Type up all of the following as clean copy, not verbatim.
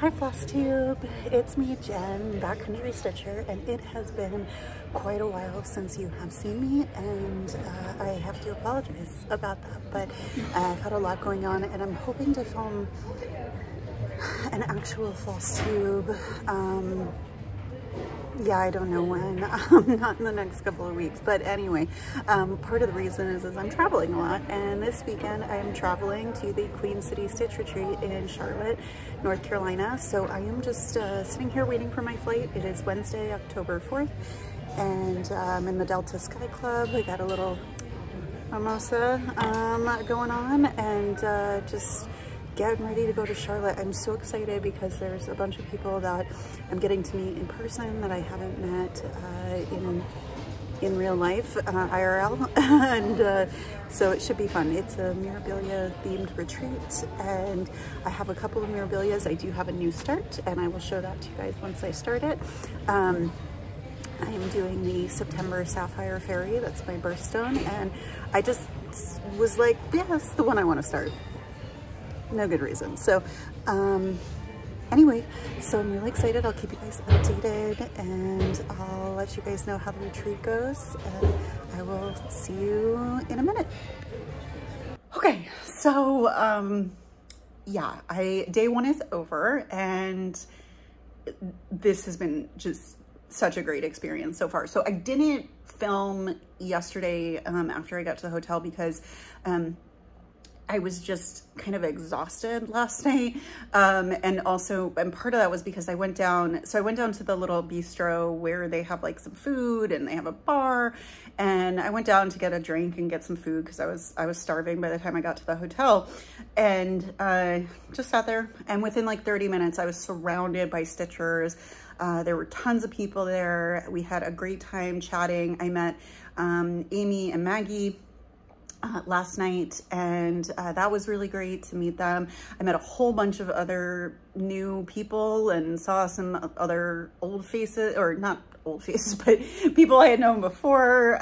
Hi Flosstube, it's me Jen, backcountry stitcher, and it has been quite a while since you have seen me, and I have to apologize about that, but I've had a lot going on and I'm hoping to film an actual Flosstube. Yeah, I don't know when, not in the next couple of weeks, but anyway, part of the reason is I'm traveling a lot, and this weekend I am traveling to the Queen City Stitch Retreat in Charlotte, North Carolina. So I am just sitting here waiting for my flight. It is Wednesday, October 4th, and I'm in the Delta Sky Club. I got a little mimosa going on, and just getting ready to go to Charlotte. I'm so excited because there's a bunch of people that I'm getting to meet in person that I haven't met in real life, IRL, and so it should be fun. It's a Mirabilia themed retreat, and I have a couple of Mirabilias. I do have a new start, and I will show that to you guys once I start it. I am doing the September Sapphire Fairy. That's my birthstone, and I just was like, yeah, that's the one I want to start. No good reason. So anyway, so I'm really excited. I'll keep you guys updated, and I'll let you guys know how the retreat goes, and I will see you in a minute. Okay, so yeah, day one is over, and this has been just such a great experience so far. So I didn't film yesterday after I got to the hotel because I was just kind of exhausted last night. And part of that was because I went down to the little bistro where they have like some food and they have a bar, and I went down to get a drink and get some food because I was starving by the time I got to the hotel, and just sat there, and within like 30 minutes I was surrounded by stitchers. There were tons of people there. We had a great time chatting. I met Amy and Maggie last night, and that was really great to meet them. I met a whole bunch of other new people and saw some other old faces, or not old faces, but people I had known before.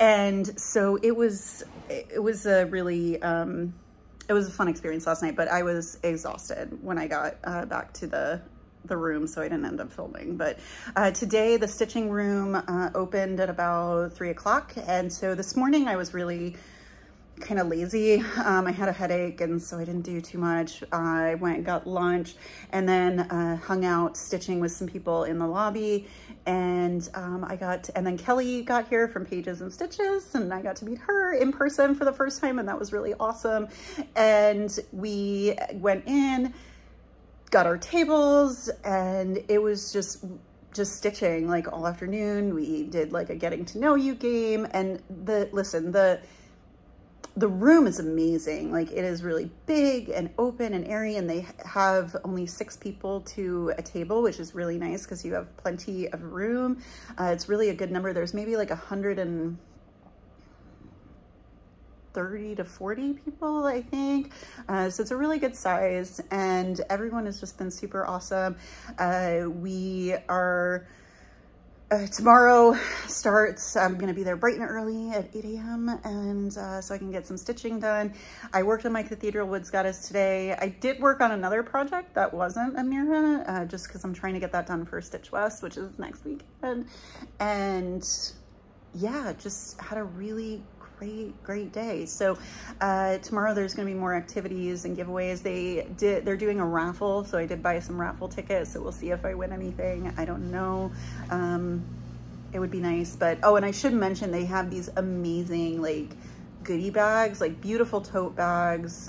And so it was a really, it was a fun experience last night, but I was exhausted when I got back to the room, so I didn't end up filming. But today the stitching room opened at about 3 o'clock, and so this morning I was really kind of lazy. I had a headache, and so I didn't do too much. I went and got lunch, and then hung out stitching with some people in the lobby, and and then Kelly got here from Pages and Stitches, and I got to meet her in person for the first time, and that was really awesome. And we went in, got our tables, and it was just stitching like all afternoon. We did like a getting to know you game, and the room is amazing. Like, it is really big and open and airy, and they have only 6 people to a table, which is really nice because you have plenty of room. It's really a good number. There's maybe like 130 to 40 people, I think. So it's a really good size, and everyone has just been super awesome. We are tomorrow starts. I'm gonna be there bright and early at 8 a.m. and so I can get some stitching done. I worked on my Cathedral Woods Goddess today. I did work on another project that wasn't a Mira, just because I'm trying to get that done for Stitch West, which is next weekend. And yeah, just had a really great day. So tomorrow there's going to be more activities and giveaways. They're doing a raffle, so I did buy some raffle tickets, so we'll see if I win anything. I don't know. It would be nice. But oh, and I should mention they have these amazing like goodie bags, like beautiful tote bags,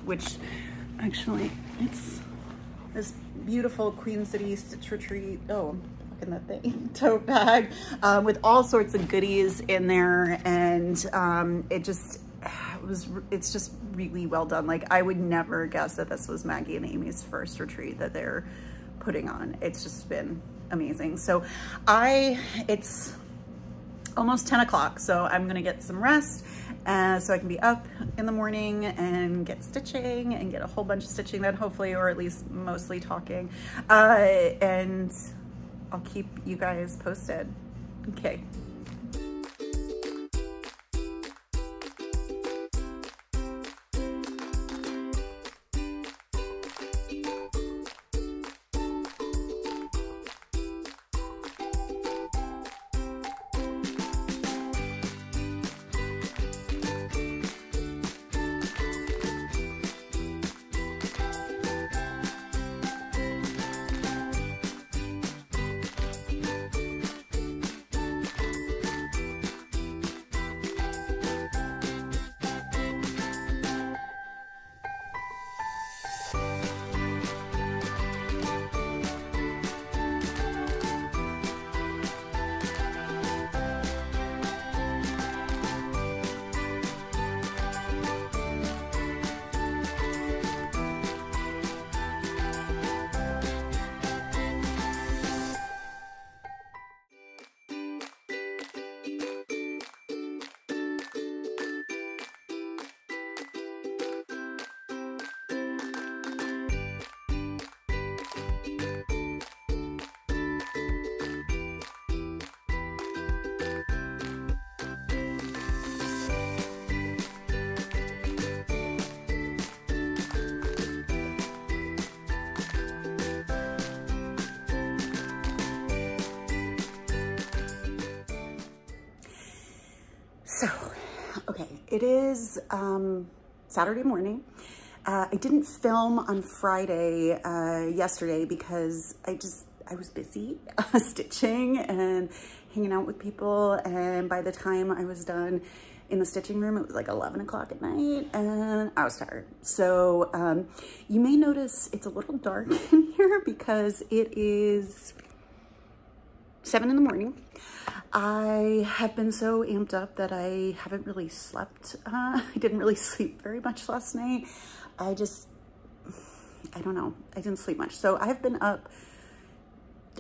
which actually it's this beautiful Queen City Stitch Retreat. Oh, that thing, tote bag with all sorts of goodies in there, and it's just really well done. Like, I would never guess that this was Maggie and Amy's first retreat that they're putting on. It's just been amazing. So it's almost 10 o'clock, so I'm gonna get some rest so I can be up in the morning and get stitching and get a whole bunch of stitching done, hopefully, or at least mostly talking, and I'll keep you guys posted. Okay. So, okay, it is Saturday morning. I didn't film on Friday, yesterday, because I was busy stitching and hanging out with people. And by the time I was done in the stitching room, it was like 11 o'clock at night and I was tired. So you may notice it's a little dark in here because it is 7 in the morning. I have been so amped up that I haven't really slept. I didn't really sleep very much last night. I don't know. I didn't sleep much. So I've been up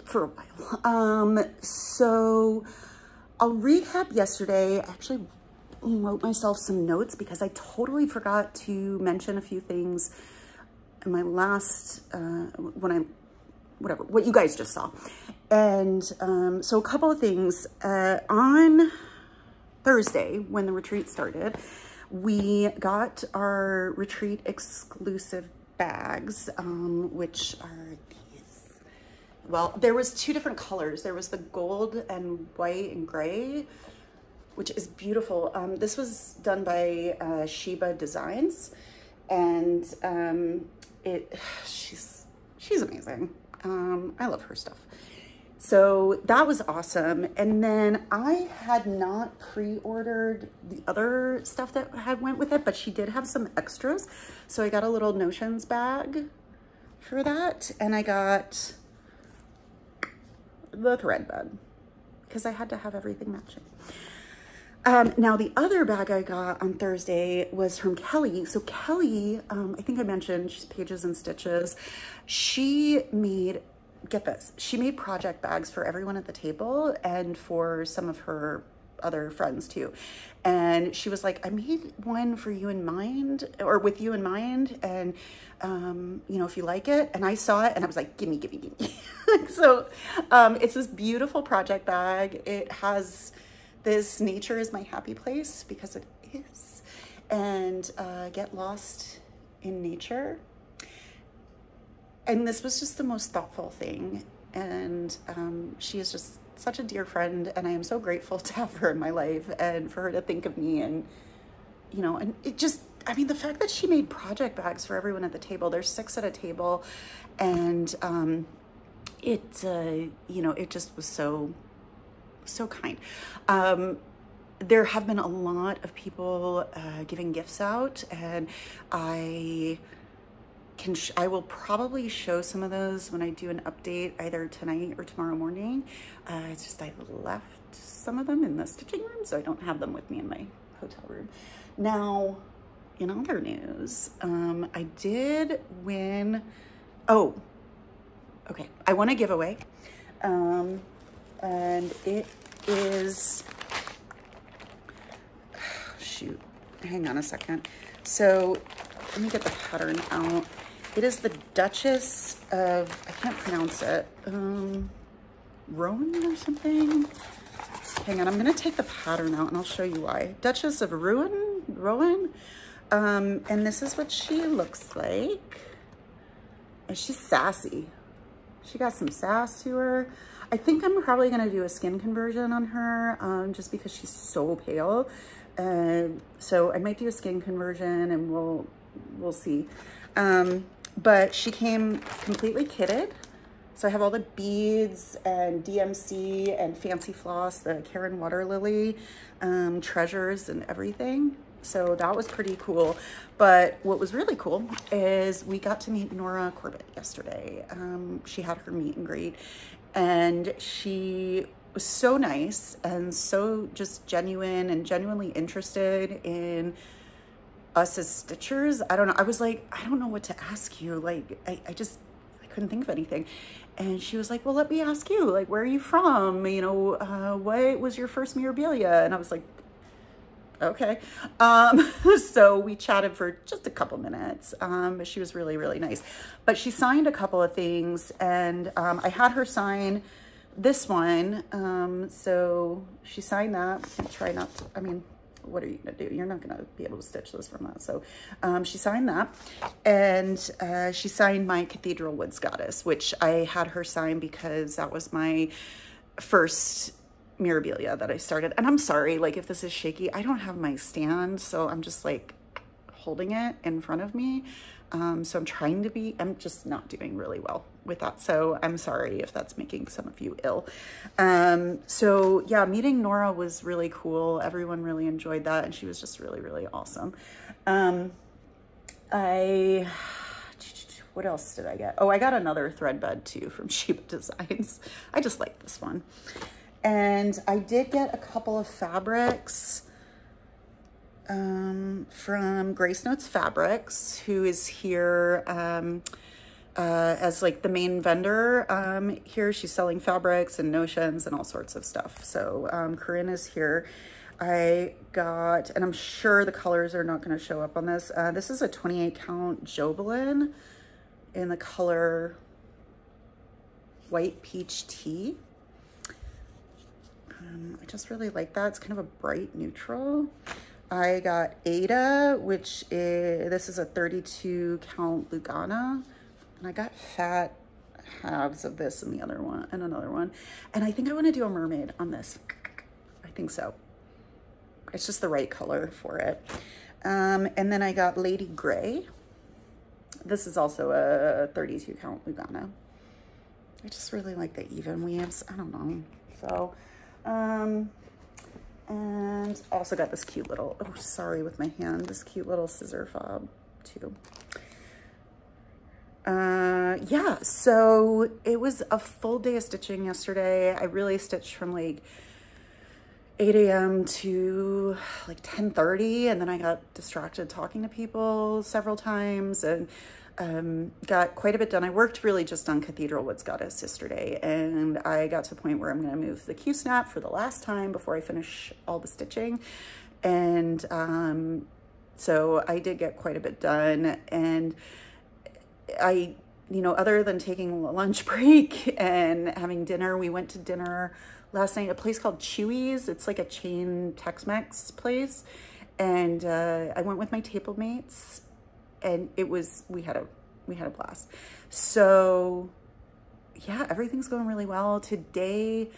for a while. So I'll recap yesterday. I actually wrote myself some notes because I totally forgot to mention a few things in my last, what you guys just saw. And so a couple of things. On Thursday, when the retreat started, we got our retreat exclusive bags, which are these. Well, there was 2 different colors. There was the gold and white and gray, which is beautiful. This was done by Sheba Designs, and she's amazing. I love her stuff. So that was awesome. And then I had not pre-ordered the other stuff that had went with it, but she did have some extras. So I got a little Notions bag for that. And I got the thread bag because I had to have everything matching. Now the other bag I got on Thursday was from Kelly. So Kelly, I think I mentioned, she's Pages and Stitches. She made, get this, she made project bags for everyone at the table and for some of her other friends too. And she was like, I made one for you in mind, or with you in mind. And, you know, if you like it. And I saw it and I was like, gimme, gimme, gimme. So, it's this beautiful project bag. It has this nature is my happy place, because it is, and get lost in nature. And this was just the most thoughtful thing. And she is just such a dear friend, and I am so grateful to have her in my life and for her to think of me. And, you know, and it just, I mean, the fact that she made project bags for everyone at the table, there's 6 at a table, and you know, it just was so kind. There have been a lot of people giving gifts out, and I will probably show some of those when I do an update either tonight or tomorrow morning. It's just I left some of them in the stitching room, so I don't have them with me in my hotel room. Now, in other news, I did win, oh, okay, I won a giveaway. And it is, shoot, hang on a second. So let me get the pattern out. It is the Duchess of, I can't pronounce it, Rowan or something. Hang on, I'm gonna take the pattern out and I'll show you why. Duchess of Rowan. And this is what she looks like. And she's sassy. She got some sass to her. I think I'm probably gonna do a skin conversion on her, just because she's so pale. So I might do a skin conversion, and we'll see. But she came completely kitted. So I have all the beads and DMC and Fancy Floss, the Karen Water Lily treasures and everything. So that was pretty cool. But what was really cool is we got to meet Nora Corbett yesterday. She had her meet and greet, and she was so nice and so just genuine and genuinely interested in us as stitchers. I don't know. I was like, I don't know what to ask you. Like, I couldn't think of anything. And she was like, well, let me ask you, like, where are you from? You know, what was your first memorabilia? And I was like, okay. So we chatted for just a couple minutes. She was really, really nice. But she signed a couple of things, and I had her sign this one. So she signed that. Try not to, I mean, what are you gonna do? You're not gonna be able to stitch this from that. So she signed that, and she signed my Cathedral Woods Goddess, which I had her sign because that was my first Mirabilia that I started. And I'm sorry, like if this is shaky, I don't have my stand, so I'm just like holding it in front of me. So I'm just not doing really well with that. So I'm sorry if that's making some of you ill. So yeah, meeting Nora was really cool. Everyone really enjoyed that. And she was just really, really awesome. What else did I get? Oh, I got another thread bed too from Sheba Designs. I just like this one. And I did get a couple of fabrics from Grace Notes Fabrics, who is here as like the main vendor here. She's selling fabrics and notions and all sorts of stuff. So Corinne is here. I got, and I'm sure the colors are not going to show up on this. This is a 28 count Jobelin in the color White Peach Tea. I just really like that. It's kind of a bright neutral. I got Ada, which is, this is a 32 count Lugana. And I got fat halves of this and the other one and another one. And I think I want to do a mermaid on this. I think so. It's just the right color for it. And then I got Lady Gray. This is also a 32 count Lugana. I just really like the even weaves. I don't know. So, and also got this cute little, oh, sorry with my hand, this cute little scissor fob too. Yeah, so it was a full day of stitching yesterday. I really stitched from like 8 a.m. to like 10:30, and then I got distracted talking to people several times and got quite a bit done. I worked really just on Cathedral Woods Goddess yesterday, and I got to the point where I'm going to move the Q-snap for the last time before I finish all the stitching. And so I did get quite a bit done, and I, you know, other than taking a lunch break and having dinner, we went to dinner last night, a place called Chewy's. It's like a chain Tex-Mex place. And I went with my table mates, and it was, we had a blast. So yeah, everything's going really well. Today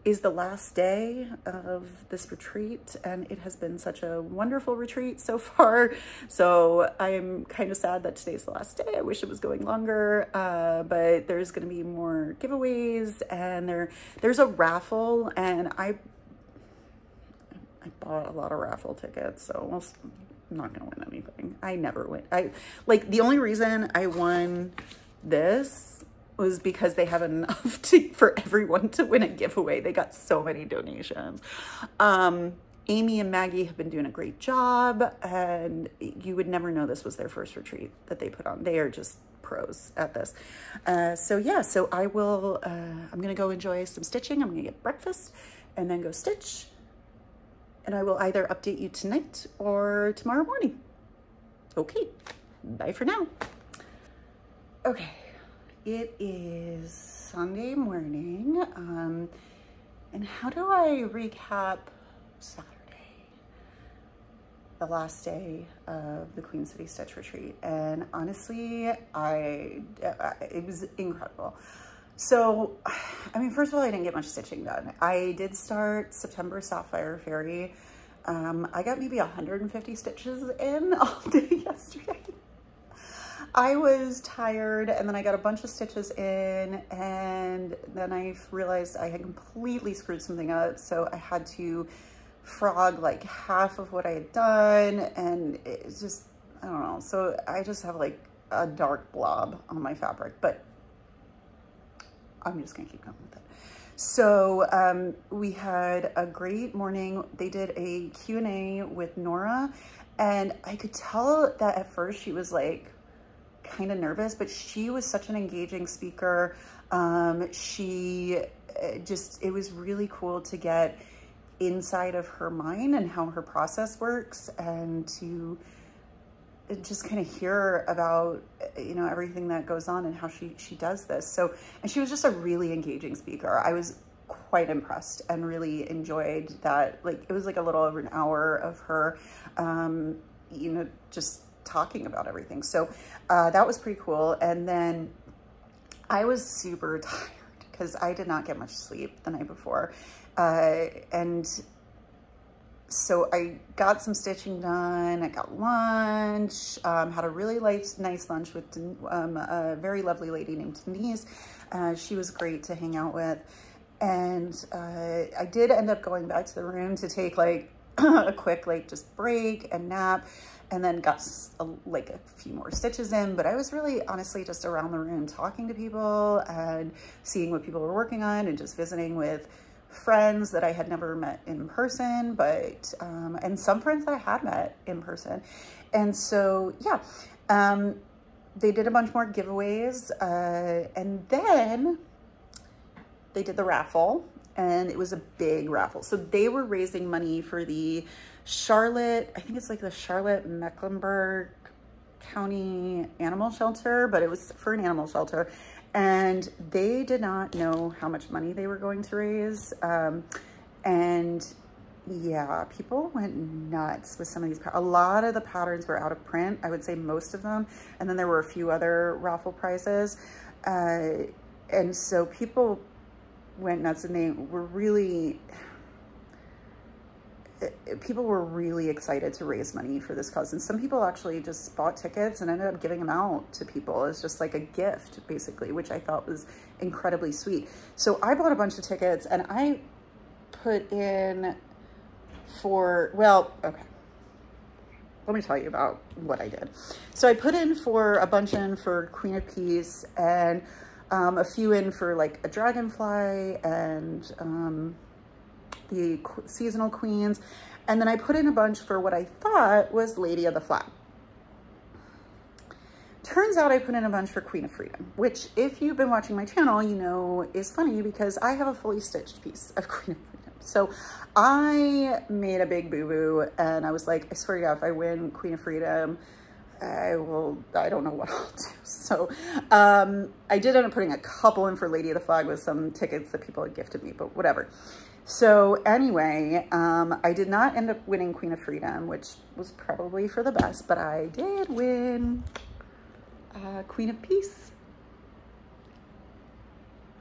is the last day of this retreat, and it has been such a wonderful retreat so far. So I'm kind of sad that today's the last day. I wish it was going longer, but there's going to be more giveaways, and there's a raffle, and I bought a lot of raffle tickets, so I'm not going to win anything. I never win. Like, the only reason I won this was because they have enough for everyone to win a giveaway. They got so many donations. Amy and Maggie have been doing a great job, and you would never know this was their first retreat that they put on. They are just pros at this. So yeah, so I will, I'm gonna go enjoy some stitching. I'm gonna get breakfast and then go stitch. And I will either update you tonight or tomorrow morning. Okay, bye for now. Okay. It is Sunday morning, and how do I recap Saturday, the last day of the Queen City Stitch Retreat? And honestly, it was incredible. So, I mean, first of all, I didn't get much stitching done. I did start September Sapphire Fairy. I got maybe 150 stitches in all day yesterday. I was tired, and then I got a bunch of stitches in, and then I realized I had completely screwed something up, so I had to frog like half of what I had done, and it's just, I don't know. So I just have like a dark blob on my fabric, but I'm just gonna keep going with it. So we had a great morning. They did a Q&A with Nora, and I could tell that at first she was like kind of nervous, but she was such an engaging speaker. It was really cool to get inside of her mind and how her process works, and to just kind of hear about, you know, everything that goes on and how she does this. So, and she was just a really engaging speaker. I was quite impressed and really enjoyed that. Like, it was like a little over an hour of her, you know, just talking about everything. So that was pretty cool. And then I was super tired because I did not get much sleep the night before. And so I got some stitching done. I got lunch, had a really nice lunch with a very lovely lady named Denise. She was great to hang out with. And I did end up going back to the room to take like a quick like just break and nap, and then got like a few more stitches in. But I was really honestly just around the room talking to people and seeing what people were working on, and just visiting with friends that I had never met in person, but and some friends that I had met in person. And so yeah, they did a bunch more giveaways, and then they did the raffle, and it was a big raffle. So they were raising money for the Charlotte, I think it's like the Charlotte Mecklenburg County Animal Shelter, but it was for an animal shelter. And they did not know how much money they were going to raise. And yeah, people went nuts with some of these. A lot of the patterns were out of print, I would say most of them. And then there were a few other raffle prizes. And so people went nuts, and they were really, people were really excited to raise money for this cause. And some people actually just bought tickets and ended up giving them out to people as just like a gift, basically, which I thought was incredibly sweet. So I bought a bunch of tickets, and I put in for, well, okay, let me tell you about what I did. So I put in for a bunch in for Queen of Peace, and a few in for like a dragonfly, and the seasonal queens. And then I put in a bunch for what I thought was Lady of the Flag. Turns out I put in a bunch for Queen of Freedom, which if you've been watching my channel, you know is funny, because I have a fully stitched piece of Queen of Freedom. So I made a big boo-boo, and I was like, I swear to God, if I win Queen of Freedom, I don't know what I'll do. So I did end up putting a couple in for Lady of the Flag with some tickets that people had gifted me, but whatever. So anyway, I did not end up winning Queen of Freedom, which was probably for the best, but I did win Queen of Peace.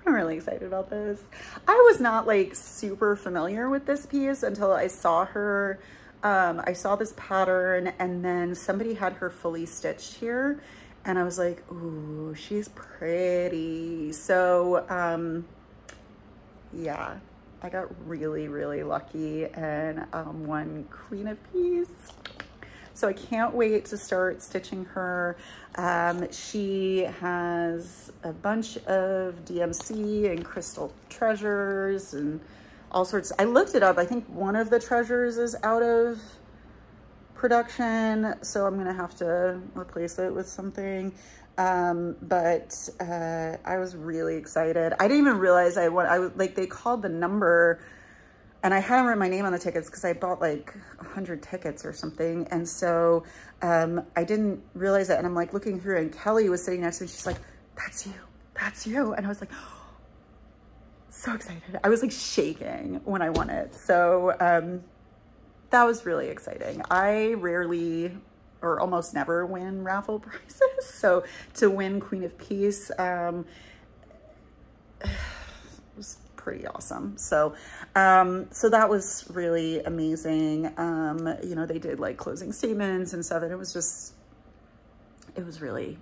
I'm really excited about this. I was not like super familiar with this piece until I saw her. I saw this pattern, and then somebody had her fully stitched here, and I was like, ooh, she's pretty. So yeah, I got really, really lucky and won Queen of Peace. So I can't wait to start stitching her. She has a bunch of DMC and crystal treasures and all sorts. I looked it up. I think one of the treasures is out of production, so I'm gonna have to replace it with something. But I was really excited. I didn't even realize I was like, they called the number, and I hadn't written my name on the tickets because I bought like 100 tickets or something. And so I didn't realize it. And I'm like looking through, and Kelly was sitting next to me. She's like, that's you, that's you. And I was like, oh, so excited. I was like shaking when I won it. So that was really exciting. I rarely or almost never win raffle prizes. So to win Queen of Peace was pretty awesome. So so that was really amazing. You know, they did like closing statements and stuff, and it was really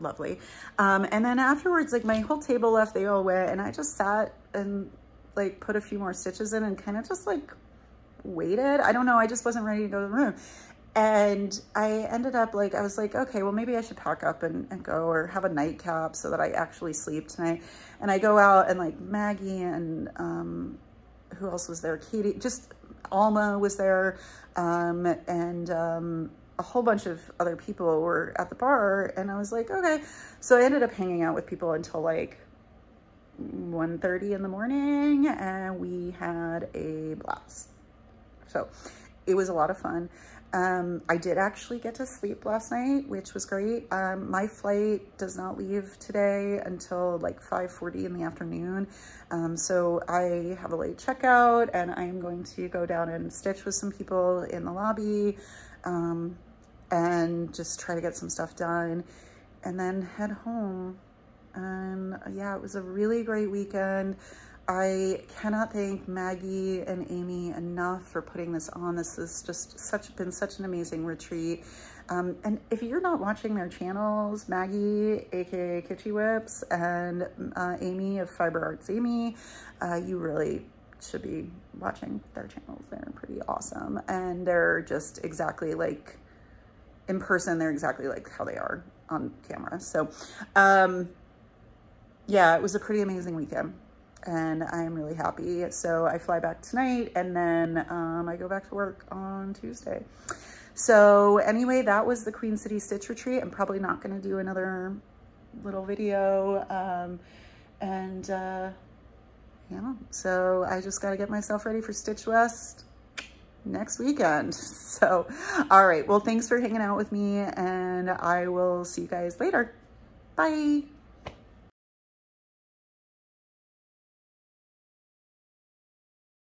lovely. And then afterwards, like my whole table left, they all went, and I just sat and like put a few more stitches in and kind of just like waited. I don't know, I just wasn't ready to go to the room. And I ended up like, I was like, okay, well maybe I should pack up and go, or have a nightcap so that I actually sleep tonight. And I go out, and like Maggie and who else was there? Katie, just Alma was there, and a whole bunch of other people were at the bar. And I was like, okay. So I ended up hanging out with people until like 1:30 in the morning, and we had a blast. So it was a lot of fun. I did actually get to sleep last night, which was great. My flight does not leave today until like 5:40 in the afternoon. So I have a late checkout, and I'm going to go down and stitch with some people in the lobby, and just try to get some stuff done, and then head home. And yeah, it was a really great weekend. I cannot thank Maggie and Amy enough for putting this on. This has just been such an amazing retreat. And if you're not watching their channels, Maggie, aka Kitschy Whips, and Amy of Fiber Arts Amy, you really should be watching their channels. They're pretty awesome. And they're just exactly like, in person, they're exactly like how they are on camera. So yeah, it was a pretty amazing weekend. And I'm really happy. So I fly back tonight, and then I go back to work on Tuesday. So anyway, that was the Queen City Stitch Retreat. I'm probably not gonna do another little video. Yeah, so I just gotta get myself ready for Stitch West next weekend. So, all right, well, thanks for hanging out with me, and I will see you guys later. Bye.